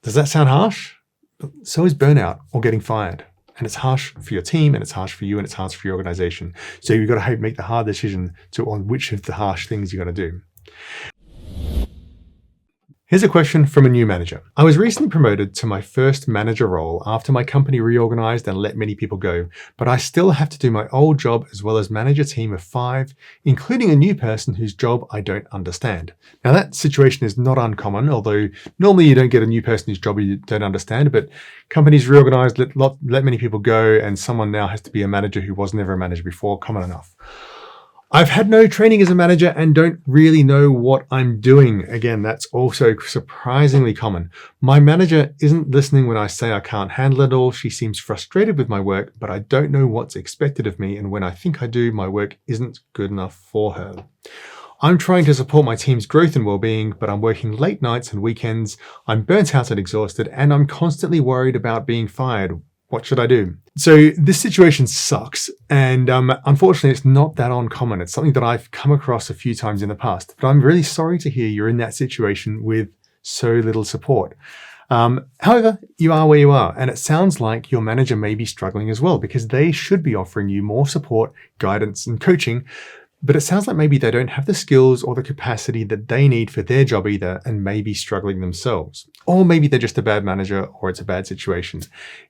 Does that sound harsh? So is burnout or getting fired. And it's harsh for your team, and it's harsh for you, and it's harsh for your organization. So you've got to make the hard decision on which of the harsh things you're going to do. Here's a question from a new manager. I was recently promoted to my first manager role after my company reorganized and let many people go, but I still have to do my old job as well as manage a team of 5, including a new person whose job I don't understand. Now that situation is not uncommon, although normally you don't get a new person whose job you don't understand, but companies reorganized, let many people go, and someone now has to be a manager who was never a manager before. Common enough. I've had no training as a manager and don't really know what I'm doing. Again, that's also surprisingly common. My manager isn't listening when I say I can't handle it all. She seems frustrated with my work, but I don't know what's expected of me. And when I think I do, my work isn't good enough for her. I'm trying to support my team's growth and well-being, but I'm working late nights and weekends. I'm burnt out and exhausted, and I'm constantly worried about being fired. What should I do? So this situation sucks. And unfortunately, it's not that uncommon. It's something that I've come across a few times in the past. But I'm really sorry to hear you're in that situation with so little support. However, you are where you are. And it sounds like your manager may be struggling as well, because they should be offering you more support, guidance, and coaching. But it sounds like maybe they don't have the skills or the capacity that they need for their job either, and may be struggling themselves. Or maybe they're just a bad manager, or it's a bad situation.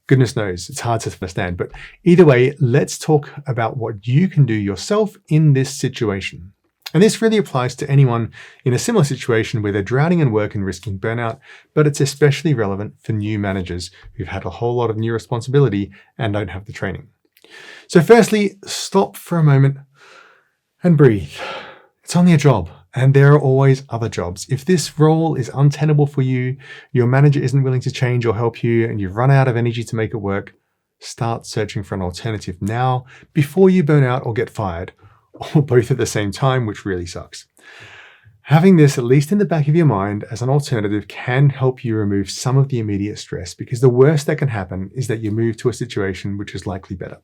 Goodness knows, it's hard to understand. But either way, let's talk about what you can do yourself in this situation. And this really applies to anyone in a similar situation where they're drowning in work and risking burnout, but it's especially relevant for new managers who've had a whole lot of new responsibility and don't have the training. So firstly, stop for a moment and breathe. It's only a job, and there are always other jobs. If this role is untenable for you, your manager isn't willing to change or help you, and you've run out of energy to make it work, start searching for an alternative now before you burn out or get fired, or both at the same time, which really sucks. Having this at least in the back of your mind as an alternative can help you remove some of the immediate stress, because the worst that can happen is that you move to a situation which is likely better.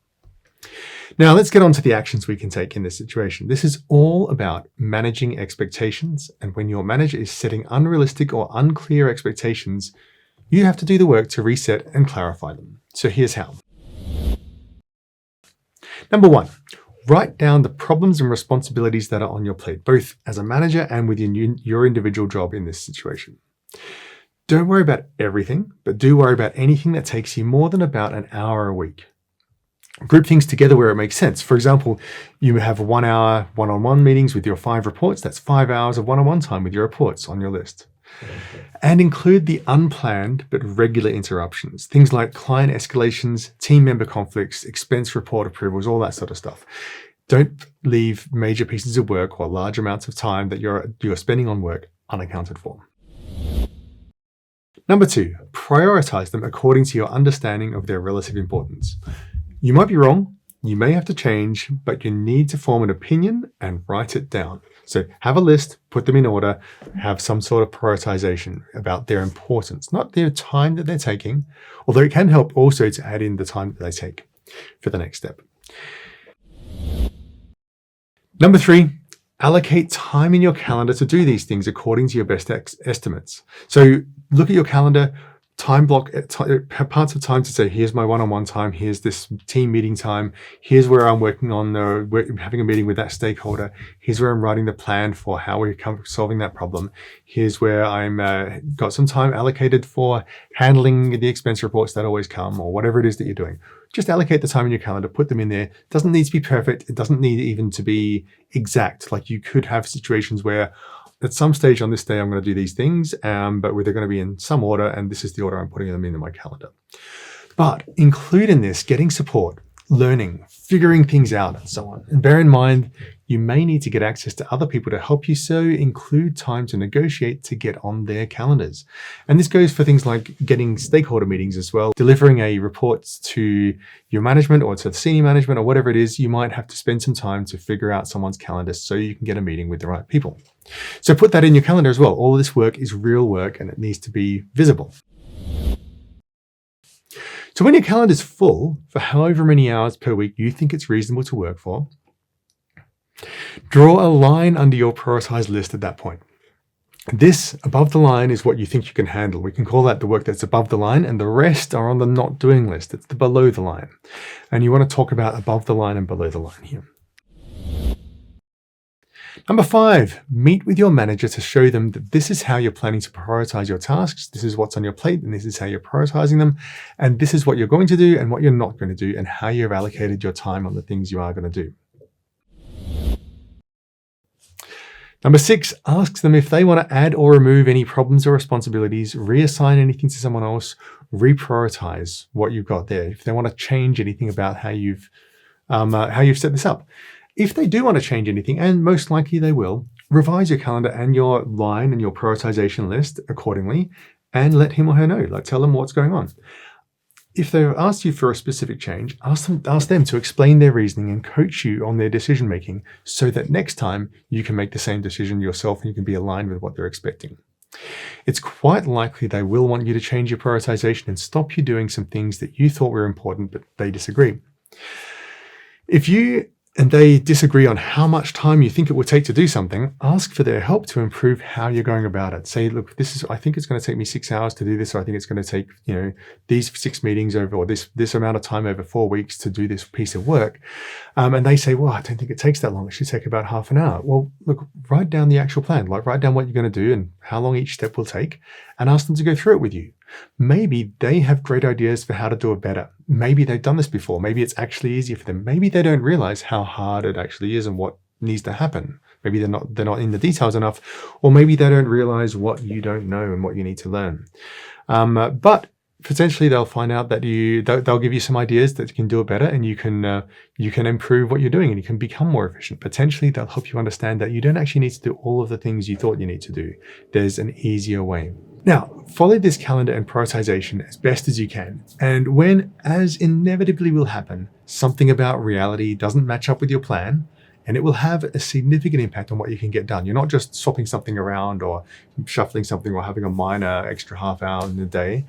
Now let's get on to the actions we can take in this situation. This is all about managing expectations. And when your manager is setting unrealistic or unclear expectations, you have to do the work to reset and clarify them. So here's how. Number 1, write down the problems and responsibilities that are on your plate, both as a manager and within your individual job in this situation. Don't worry about everything, but do worry about anything that takes you more than about an hour a week. Group things together where it makes sense. For example, you have 1 hour one-on-one meetings with your 5 reports. That's 5 hours of one-on-one time with your reports on your list. And include the unplanned but regular interruptions. Things like client escalations, team member conflicts, expense report approvals, all that sort of stuff. Don't leave major pieces of work or large amounts of time that you're spending on work unaccounted for. Number 2, prioritize them according to your understanding of their relative importance. You might be wrong, you may have to change, but you need to form an opinion and write it down. So have a list, put them in order, have some sort of prioritization about their importance, not their time that they're taking, although it can help also to add in the time that they take for the next step. Number 3, allocate time in your calendar to do these things according to your best estimates. So look at your calendar, time block parts of time to say, here's my one-on-one time, here's this team meeting time, here's where I'm working on having a meeting with that stakeholder, here's where I'm writing the plan for how we're solving that problem, here's where I'm got some time allocated for handling the expense reports that always come, or whatever it is that you're doing. Just allocate the time in your calendar, put them in there. It doesn't need to be perfect, it doesn't need even to be exact. Like you could have situations where at some stage on this day, I'm going to do these things, but they're going to be in some order, and this is the order I'm putting them in my calendar. But include in this getting support, learning, figuring things out, and so on. And bear in mind, you may need to get access to other people to help you, so include time to negotiate to get on their calendars. And this goes for things like getting stakeholder meetings as well, delivering a report to your management or to the senior management or whatever it is. You might have to spend some time to figure out someone's calendar so you can get a meeting with the right people. So put that in your calendar as well. All of this work is real work and it needs to be visible. So when your calendar is full for however many hours per week you think it's reasonable to work for, draw a line under your prioritized list at that point. This above the line is what you think you can handle. We can call that the work that's above the line, and the rest are on the not doing list. It's the below the line. And you want to talk about above the line and below the line here. Number 5, meet with your manager to show them that this is how you're planning to prioritize your tasks. This is what's on your plate, and this is how you're prioritizing them. And this is what you're going to do and what you're not going to do, and how you've allocated your time on the things you are going to do. Number 6, ask them if they want to add or remove any problems or responsibilities, reassign anything to someone else, reprioritize what you've got there. If they want to change anything about how you've set this up. If they do want to change anything, and most likely they will, revise your calendar and your line and your prioritization list accordingly, and let him or her know. Like, tell them what's going on. If they've asked you for a specific change, ask them to explain their reasoning and coach you on their decision making, so that next time you can make the same decision yourself and you can be aligned with what they're expecting. It's quite likely they will want you to change your prioritization and stop you doing some things that you thought were important, but they disagree. If you and they disagree on how much time you think it would take to do something, ask for their help to improve how you're going about it. Say, look, I think it's going to take me 6 hours to do this, or I think it's going to take, these 6 meetings over, or this amount of time over 4 weeks to do this piece of work. And they say, well, I don't think it takes that long. It should take about half an hour. Well, look, write down the actual plan, like write down what you're going to do and how long each step will take, and ask them to go through it with you. Maybe they have great ideas for how to do it better. Maybe they've done this before. Maybe it's actually easier for them. Maybe they don't realize how hard it actually is and what needs to happen. Maybe they're not in the details enough, or maybe they don't realize what you don't know and what you need to learn. But potentially they'll find out that they'll give you some ideas that you can do it better, and you can improve what you're doing and you can become more efficient. Potentially they'll help you understand that you don't actually need to do all of the things you thought you need to do. There's an easier way. Now, follow this calendar and prioritization as best as you can. And when, as inevitably will happen, something about reality doesn't match up with your plan, and it will have a significant impact on what you can get done. You're not just swapping something around or shuffling something or having a minor extra half hour in the day.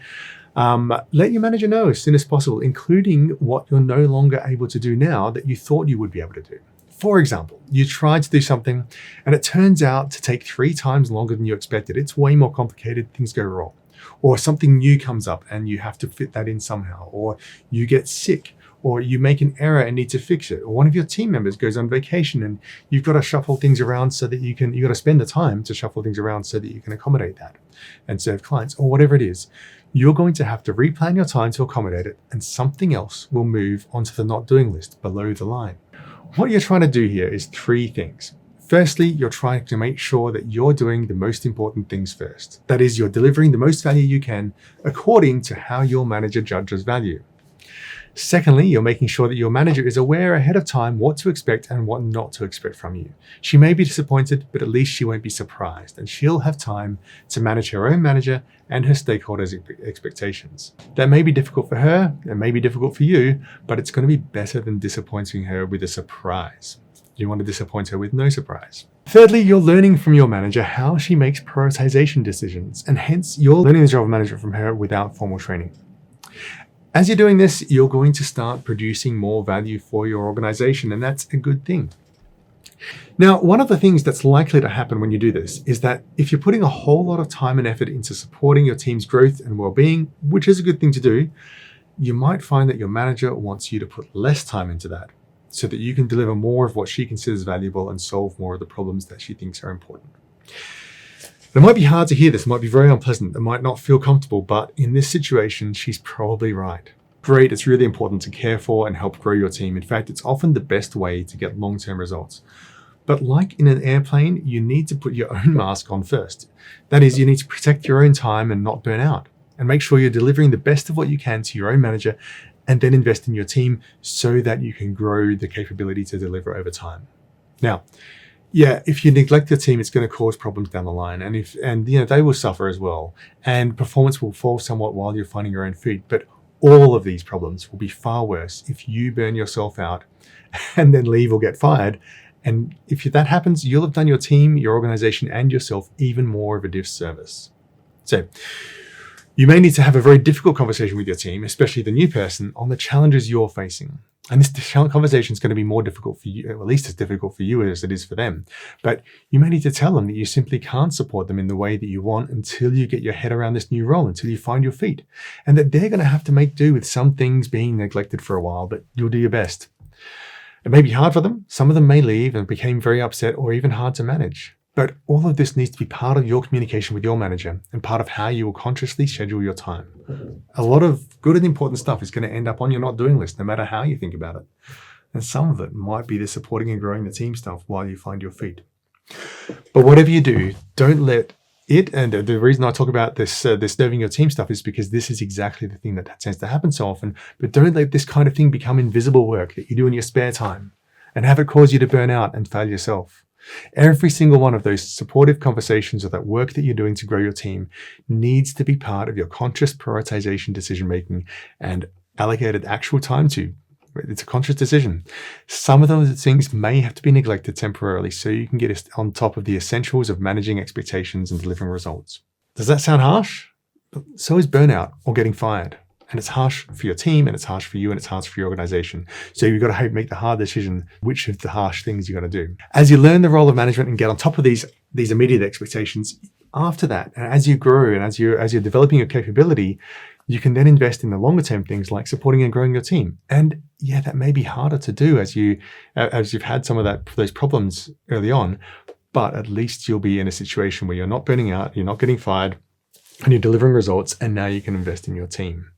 Let your manager know as soon as possible, including what you're no longer able to do now that you thought you would be able to do. For example, you tried to do something and it turns out to take 3 times longer than you expected. It's way more complicated, things go wrong. Or something new comes up and you have to fit that in somehow. Or you get sick, or you make an error and need to fix it. Or one of your team members goes on vacation and you've got to shuffle things around so that you've got to spend the time to shuffle things around so that you can accommodate that and serve clients, or whatever it is. You're going to have to replan your time to accommodate it, and something else will move onto the not doing list below the line. What you're trying to do here is 3 things. Firstly, you're trying to make sure that you're doing the most important things first. That is, you're delivering the most value you can according to how your manager judges value. Secondly, you're making sure that your manager is aware ahead of time what to expect and what not to expect from you. She may be disappointed, but at least she won't be surprised, and she'll have time to manage her own manager and her stakeholders' expectations. That may be difficult for her, it may be difficult for you, but it's going to be better than disappointing her with a surprise. You want to disappoint her with no surprise. Thirdly, you're learning from your manager how she makes prioritization decisions, and hence you're learning the job of management from her without formal training. As you're doing this, you're going to start producing more value for your organization, and that's a good thing. Now, one of the things that's likely to happen when you do this is that if you're putting a whole lot of time and effort into supporting your team's growth and well-being, which is a good thing to do, you might find that your manager wants you to put less time into that so that you can deliver more of what she considers valuable and solve more of the problems that she thinks are important. It might be hard to hear this, it might be very unpleasant, it might not feel comfortable, but in this situation, she's probably right. Great, it's really important to care for and help grow your team. In fact, it's often the best way to get long-term results. But like in an airplane, you need to put your own mask on first. That is, you need to protect your own time and not burn out, and make sure you're delivering the best of what you can to your own manager, and then invest in your team so that you can grow the capability to deliver over time. Now, yeah, if you neglect your team, it's going to cause problems down the line, and they will suffer as well, and performance will fall somewhat while you're finding your own feet. But all of these problems will be far worse if you burn yourself out and then leave or get fired. And if that happens, you'll have done your team, your organization, and yourself even more of a disservice. So you may need to have a very difficult conversation with your team, especially the new person, on the challenges you're facing. And this conversation is going to be more difficult for you, or at least as difficult for you as it is for them. But you may need to tell them that you simply can't support them in the way that you want until you get your head around this new role, until you find your feet. And that they're going to have to make do with some things being neglected for a while, but you'll do your best. It may be hard for them. Some of them may leave and become very upset or even hard to manage. But all of this needs to be part of your communication with your manager and part of how you will consciously schedule your time. A lot of good and important stuff is going to end up on your not doing list, no matter how you think about it. And some of it might be the supporting and growing the team stuff while you find your feet. But whatever you do, don't let it, and the reason I talk about this serving your team stuff is because this is exactly the thing that tends to happen so often, but don't let this kind of thing become invisible work that you do in your spare time and have it cause you to burn out and fail yourself. Every single one of those supportive conversations or that work that you're doing to grow your team needs to be part of your conscious prioritization decision-making and allocated actual time to. It's a conscious decision. Some of those things may have to be neglected temporarily so you can get on top of the essentials of managing expectations and delivering results. Does that sound harsh? So is burnout or getting fired. And it's harsh for your team, and it's harsh for you, and it's harsh for your organization. So you've got to make the hard decision, which of the harsh things you're going to do. As you learn the role of management and get on top of these immediate expectations, after that, and as you grow and as you're developing your capability, you can then invest in the longer term things like supporting and growing your team. And yeah, that may be harder to do as you've had some of those problems early on, but at least you'll be in a situation where you're not burning out, you're not getting fired, and you're delivering results, and now you can invest in your team.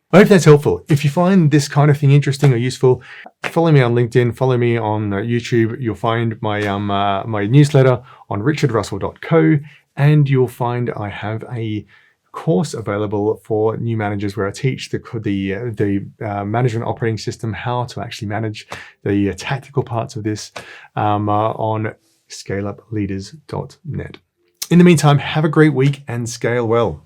I hope that's helpful. If you find this kind of thing interesting or useful, follow me on LinkedIn, follow me on YouTube. You'll find my my newsletter on richardrussell.co, and you'll find I have a course available for new managers where I teach the management operating system, how to actually manage the tactical parts of this on scaleupleaders.net. In the meantime, have a great week and scale well.